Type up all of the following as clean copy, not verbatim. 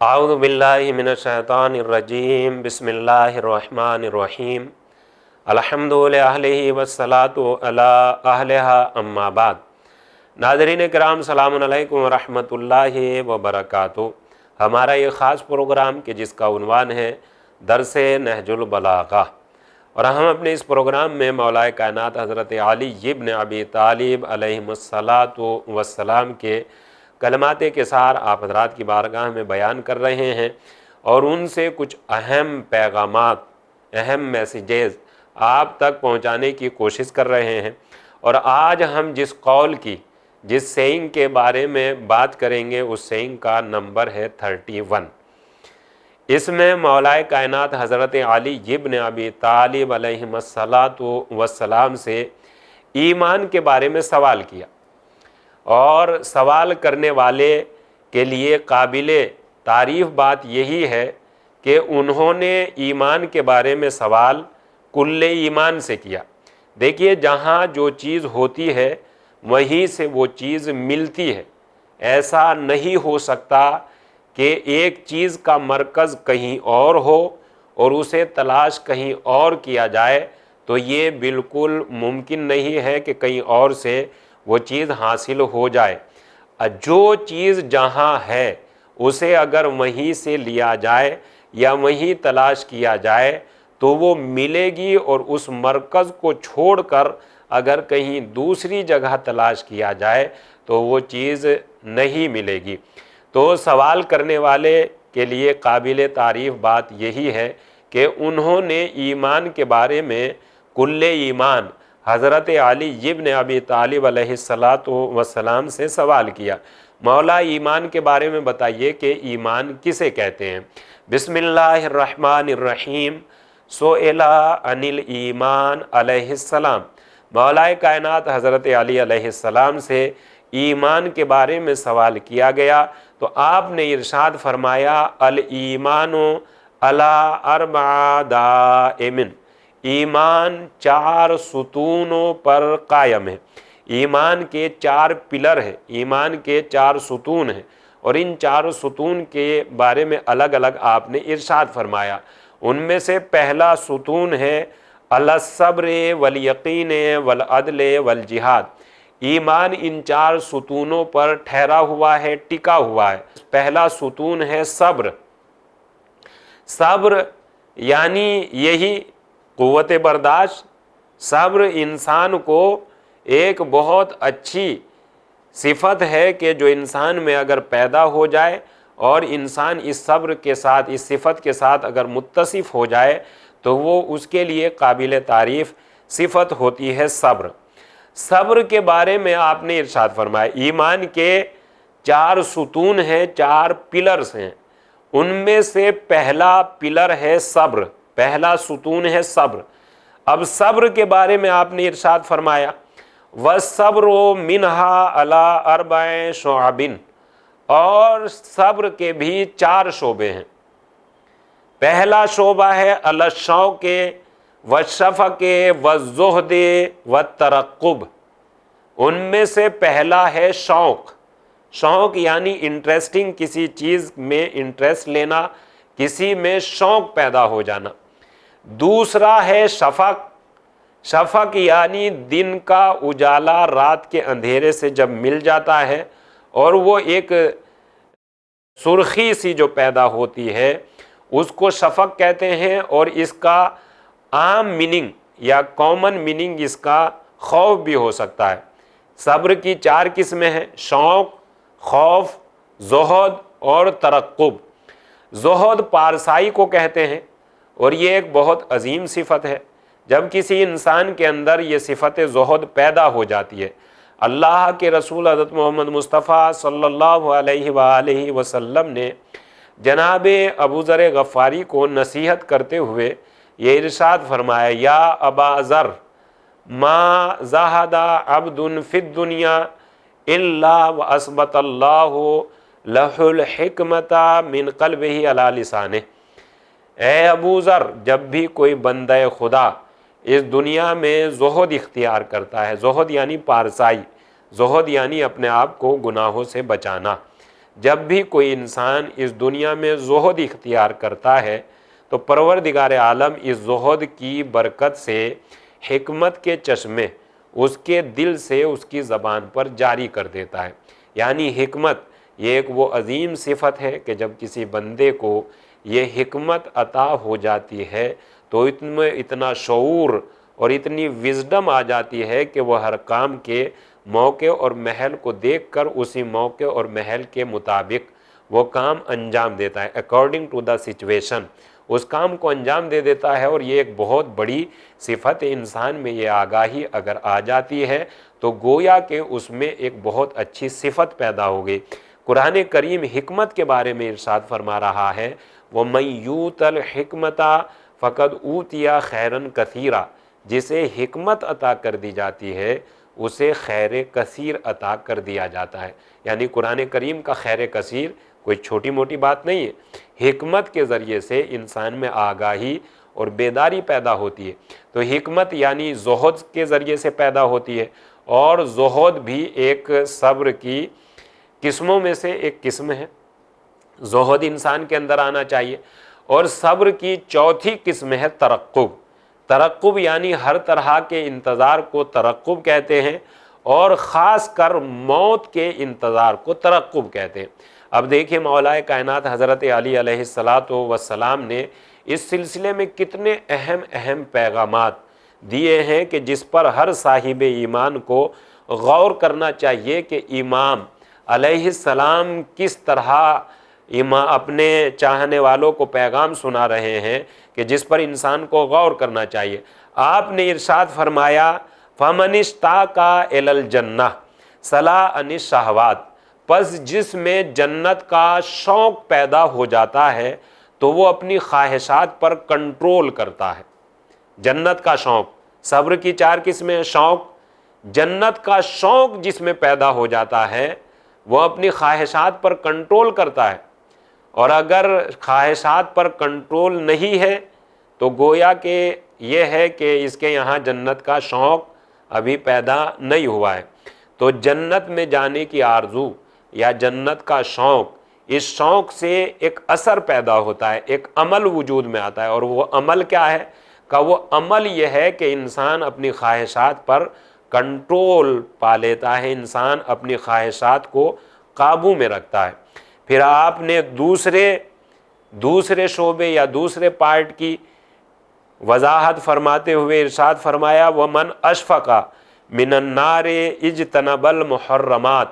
اعوذ باللہ من الشیطان الرجیم بسم اللہ الرحمن الرحیم الحمد للہ والصلاة علی اہلہا اما بعد۔ ناظرین کرام السلام علیکم ورحمۃ اللہ وبرکاتہ۔ ہمارا یہ خاص پروگرام کہ جس کا عنوان ہے درس نہج البلاغہ، اور ہم اپنے اس پروگرام میں مولا کائنات حضرت علی ابن ابی طالب علیہ السلام کے کلمات قصار آپ حضرات کی بارگاہ میں بیان کر رہے ہیں، اور ان سے کچھ اہم پیغامات، اہم میسیجز آپ تک پہنچانے کی کوشش کر رہے ہیں۔ اور آج ہم جس قول کی، جس سینگ کے بارے میں بات کریں گے، اس سینگ کا نمبر ہے 31۔ اس میں مولا کائنات حضرت علی ابن ابی طالب علیہ السلام سے ایمان کے بارے میں سوال کیا، اور سوال کرنے والے کے لیے قابل تعریف بات یہی ہے کہ انہوں نے ایمان کے بارے میں سوال کل ایمان سے کیا۔ دیکھیے، جہاں جو چیز ہوتی ہے وہیں سے وہ چیز ملتی ہے۔ ایسا نہیں ہو سکتا کہ ایک چیز کا مرکز کہیں اور ہو اور اسے تلاش کہیں اور کیا جائے، تو یہ بالکل ممکن نہیں ہے کہ کہیں اور سے وہ چیز حاصل ہو جائے۔ جو چیز جہاں ہے اسے اگر وہیں سے لیا جائے یا وہیں تلاش کیا جائے تو وہ ملے گی، اور اس مرکز کو چھوڑ کر اگر کہیں دوسری جگہ تلاش کیا جائے تو وہ چیز نہیں ملے گی۔ تو سوال کرنے والے کے لیے قابل تعریف بات یہی ہے کہ انہوں نے ایمان کے بارے میں کل ایمان حضرت علی ابن ابی طالب علیہ السلام سے سوال کیا، مولا ایمان کے بارے میں بتائیے کہ ایمان کسے کہتے ہیں۔ بسم اللہ الرحمن الرحیم۔ سئل عن الایمان علیہ السلام، مولا کائنات حضرت علی علیہ السلام سے ایمان کے بارے میں سوال کیا گیا، تو آپ نے ارشاد فرمایا الایمان علی اربع دائم، ایمان 4 ستونوں پر قائم ہے۔ ایمان کے 4 پلر ہیں، ایمان کے 4 ستون ہیں، اور ان 4 ستون کے بارے میں الگ الگ آپ نے ارشاد فرمایا۔ ان میں سے پہلا ستون ہے علی الصبر والیقین والعدل والجہاد۔ ایمان ان 4 ستونوں پر ٹھہرا ہوا ہے، ٹکا ہوا ہے۔ پہلا ستون ہے صبر۔ صبر یعنی یہی قوت برداشت۔ صبر انسان کو ایک بہت اچھی صفت ہے کہ جو انسان میں اگر پیدا ہو جائے اور انسان اس صبر کے ساتھ، اس صفت کے ساتھ اگر متصف ہو جائے تو وہ اس کے لیے قابل تعریف صفت ہوتی ہے صبر۔ صبر کے بارے میں آپ نے ارشاد فرمایا ایمان کے 4 ستون ہیں، 4 پلرز ہیں، ان میں سے پہلا پلر ہے صبر، پہلا ستون ہے صبر۔ اب صبر کے بارے میں آپ نے ارشاد فرمایا وَالصَّبْرُ مِنْهَا عَلَىٰ 4 شُعَبٍ، اور صبر کے بھی 4 شعبے ہیں۔ پہلا شعبہ ہے علی الشوق والشفق والزہد والترقب۔ ان میں سے پہلا ہے شوق۔ شوق یعنی انٹرسٹنگ، کسی چیز میں انٹرسٹ لینا، کسی میں شوق پیدا ہو جانا۔ دوسرا ہے شفق۔ شفق یعنی دن کا اجالا رات کے اندھیرے سے جب مل جاتا ہے اور وہ ایک سرخی سی جو پیدا ہوتی ہے اس کو شفق کہتے ہیں، اور اس کا عام میننگ یا کامن میننگ اس کا خوف بھی ہو سکتا ہے۔ صبر کی 4 قسمیں ہیں، شوق، خوف، زہد اور ترقب۔ زہد پارسائی کو کہتے ہیں، اور یہ ایک بہت عظیم صفت ہے۔ جب کسی انسان کے اندر یہ صفت زہد پیدا ہو جاتی ہے، اللہ کے رسول حضرت محمد مصطفیٰ صلی اللہ علیہ وآلہ وسلم نے جناب ابو ذر غفاری کو نصیحت کرتے ہوئے یہ ارشاد فرمایا یا ابا ذر ما زہد عبد فی الدنیا الا واثبت اللہ لہ الحکمت من قلبہ علی لسانہ۔ اے ابو ذر، جب بھی کوئی بندہ خدا اس دنیا میں زہد اختیار کرتا ہے، زہد یعنی پارسائی، زہد یعنی اپنے آپ کو گناہوں سے بچانا، جب بھی کوئی انسان اس دنیا میں زہد اختیار کرتا ہے تو پروردگار عالم اس زہد کی برکت سے حکمت کے چشمے اس کے دل سے اس کی زبان پر جاری کر دیتا ہے۔ یعنی حکمت یہ ایک وہ عظیم صفت ہے کہ جب کسی بندے کو یہ حکمت عطا ہو جاتی ہے تو اتنا شعور اور اتنی وزڈم آ جاتی ہے کہ وہ ہر کام کے موقع اور محل کو دیکھ کر اسی موقع اور محل کے مطابق وہ کام انجام دیتا ہے، اکارڈنگ ٹو دا سچویشن اس کام کو انجام دے دیتا ہے۔ اور یہ ایک بہت بڑی صفت ہے، انسان میں یہ آگاہی اگر آ جاتی ہے تو گویا کہ اس میں ایک بہت اچھی صفت پیدا ہوگی۔ قرآن کریم حکمت کے بارے میں ارشاد فرما رہا ہے وَمَن یُؤْتَ الْحِکْمَةَ فَقَدْ أُوتِیَ خَیْرًا کَثِیرًا، جسے حکمت عطا کر دی جاتی ہے اسے خیر کثیر عطا کر دیا جاتا ہے۔ یعنی قرآن کریم کا خیر کثیر کوئی چھوٹی موٹی بات نہیں ہے، حکمت کے ذریعے سے انسان میں آگاہی اور بیداری پیدا ہوتی ہے۔ تو حکمت یعنی زہد کے ذریعے سے پیدا ہوتی ہے، اور زہد بھی ایک صبر کی قسموں میں سے ایک قسم ہے، زہد انسان کے اندر آنا چاہیے۔ اور صبر کی چوتھی قسم ہے ترقب۔ ترقب یعنی ہر طرح کے انتظار کو ترقب کہتے ہیں، اور خاص کر موت کے انتظار کو ترقب کہتے ہیں۔ اب دیکھیں مولا کائنات حضرت علی علیہ السلام نے اس سلسلے میں کتنے اہم پیغامات دیے ہیں کہ جس پر ہر صاحب ایمان کو غور کرنا چاہیے کہ امام علیہ السلام کس طرح اپنے چاہنے والوں کو پیغام سنا رہے ہیں کہ جس پر انسان کو غور کرنا چاہیے۔ آپ نے ارشاد فرمایا فَمَنِ اشْتَاقَ إِلَى الْجَنَّةِ صَلَا عَنِ الشَّهَوَاتِ، پس جس میں جنت کا شوق پیدا ہو جاتا ہے تو وہ اپنی خواہشات پر کنٹرول کرتا ہے۔ جنت کا شوق، صبر کی چار قسمیں، شوق، جنت کا شوق جس میں پیدا ہو جاتا ہے وہ اپنی خواہشات پر کنٹرول کرتا ہے، اور اگر خواہشات پر کنٹرول نہیں ہے تو گویا کہ یہ ہے کہ اس کے یہاں جنت کا شوق ابھی پیدا نہیں ہوا ہے۔ تو جنت میں جانے کی آرزو یا جنت کا شوق، اس شوق سے ایک اثر پیدا ہوتا ہے، ایک عمل وجود میں آتا ہے، اور وہ عمل کیا ہے؟ کہ وہ عمل یہ ہے کہ انسان اپنی خواہشات پر کنٹرول پا لیتا ہے، انسان اپنی خواہشات کو قابو میں رکھتا ہے۔ پھر آپ نے دوسرے شعبے یا دوسرے پارٹ کی وضاحت فرماتے ہوئے ارشاد فرمایا وَمَنْ أَشْفَقَ مِنَ النَّارِ اجْتَنَبَ الْمُحَرَّمَاتِ،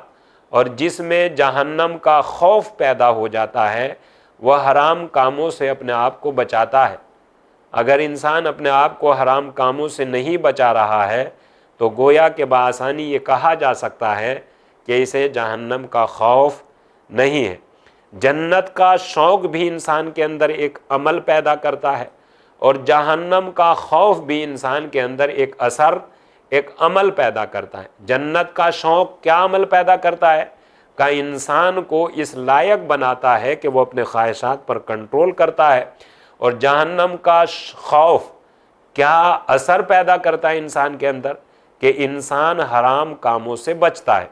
اور جس میں جہنم کا خوف پیدا ہو جاتا ہے وہ حرام کاموں سے اپنے آپ کو بچاتا ہے۔ اگر انسان اپنے آپ کو حرام کاموں سے نہیں بچا رہا ہے تو گویا کہ بآسانی یہ کہا جا سکتا ہے کہ اسے جہنم کا خوف نہیں ہے۔ جنت کا شوق بھی انسان کے اندر ایک عمل پیدا کرتا ہے، اور جہنم کا خوف بھی انسان کے اندر ایک اثر، ایک عمل پیدا کرتا ہے۔ جنت کا شوق کیا عمل پیدا کرتا ہے؟ کہ انسان کو اس لائق بناتا ہے کہ وہ اپنے خواہشات پر کنٹرول کرتا ہے، اور جہنم کا خوف کیا اثر پیدا کرتا ہے انسان کے اندر؟ کہ انسان حرام کاموں سے بچتا ہے۔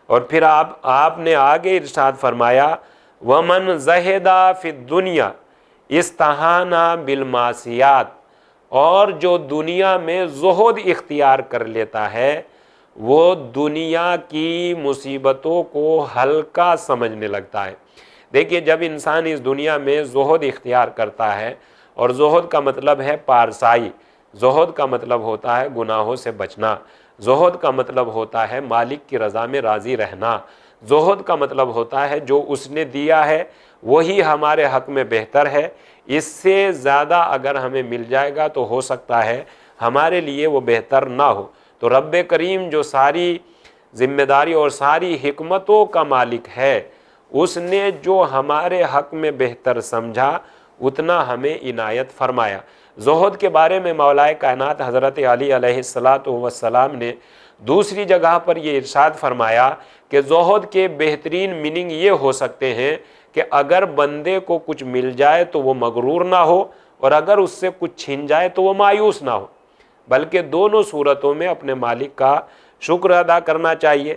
اور پھر آپ نے آگے ارشاد فرمایا وَمَنْ زَهِدَ فِي الدُّنْيَا اسْتَهَانَ بِالْمَعْصِيَاتِ، اور جو دنیا میں زہد اختیار کر لیتا ہے وہ دنیا کی مصیبتوں کو ہلکا سمجھنے لگتا ہے۔ دیکھیے جب انسان اس دنیا میں زہد اختیار کرتا ہے، اور زہد کا مطلب ہے پارسائی، زہد کا مطلب ہوتا ہے گناہوں سے بچنا، زہد کا مطلب ہوتا ہے مالک کی رضا میں راضی رہنا، زہد کا مطلب ہوتا ہے جو اس نے دیا ہے وہی ہمارے حق میں بہتر ہے، اس سے زیادہ اگر ہمیں مل جائے گا تو ہو سکتا ہے ہمارے لیے وہ بہتر نہ ہو۔ تو رب کریم جو ساری ذمہ داری اور ساری حکمتوں کا مالک ہے، اس نے جو ہمارے حق میں بہتر سمجھا اتنا ہمیں عنایت فرمایا۔ زہد کے بارے میں مولا کائنات حضرت علی علیہ السلام نے دوسری جگہ پر یہ ارشاد فرمایا کہ زہد کے بہترین میننگ یہ ہو سکتے ہیں کہ اگر بندے کو کچھ مل جائے تو وہ مغرور نہ ہو، اور اگر اس سے کچھ چھن جائے تو وہ مایوس نہ ہو، بلکہ دونوں صورتوں میں اپنے مالک کا شکر ادا کرنا چاہیے۔